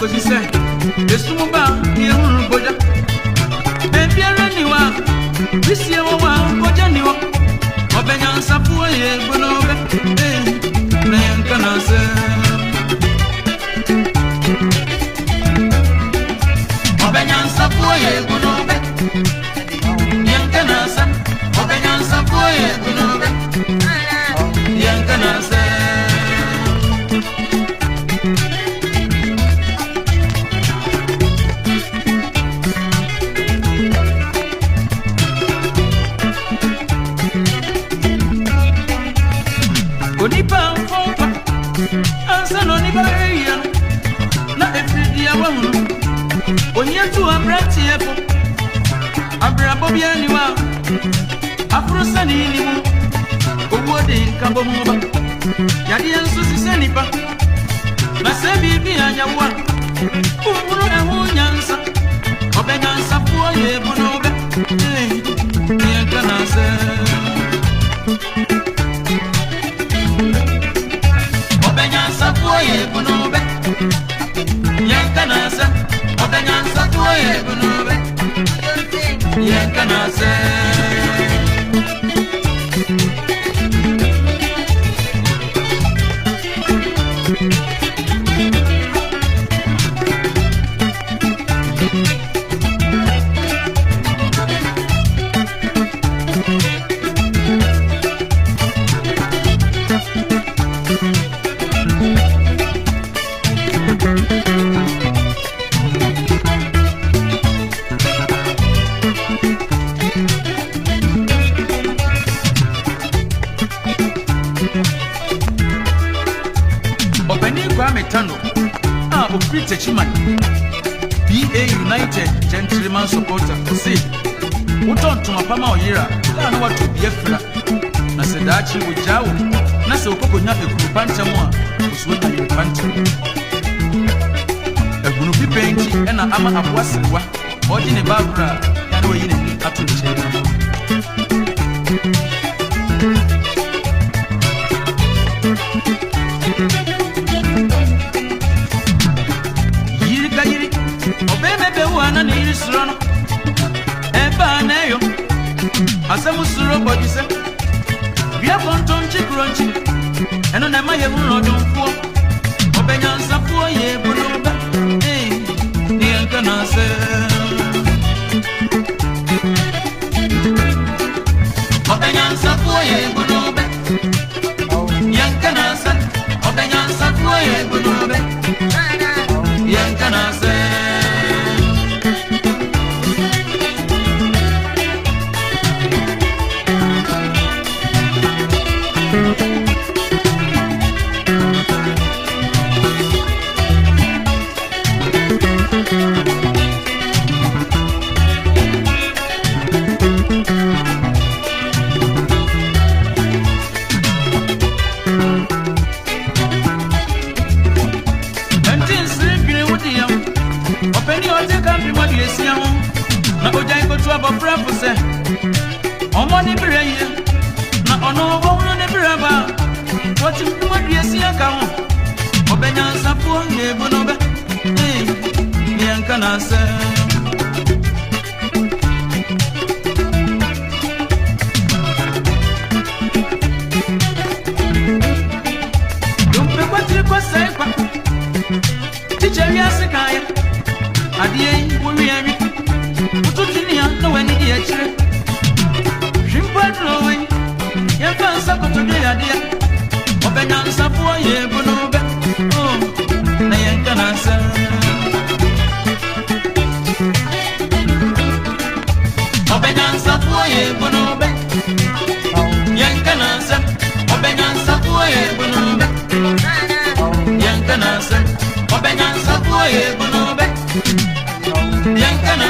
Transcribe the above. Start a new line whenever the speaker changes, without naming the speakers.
kosi se esumba ye hunu boja ebiara niwa bisie wo wa boja niwa obenya nsapu ye bonobe na yankana se obenya nsapu ye bonobe yankana se obenya nsapu ye bonobe yankana se Onipa mfompa ansano ni baria na efridi awunu onyetu abrati epo abrabo bia niwa afrosa ni limu owode nkabo muba yade enso sisenipa na se bibi anyawa umuru ehu nyansa obenyansa puo ye bonobe ye kana se obenyansa puo ye bonobe ye kana se obenyansa puo ye bonobe ye kana se Chiman BA United Gentleman Supporter see uton to mapama oyira na watu biefra na sedachi ujao na se okoko nya ekupanta mo a usuwe na yepanta egunu pipenti ena ama aboasewa oji ne babra ya na oyine ato nche ni risrono eba neyo asemu suro bodise bia konton chikronchi eno na maye huno donfuo obenya nsafuo ye bonoba ni ankana se obenya nsafuo ye bonoba yankana se obenya nsafuo ye bonoba yankana se Yanka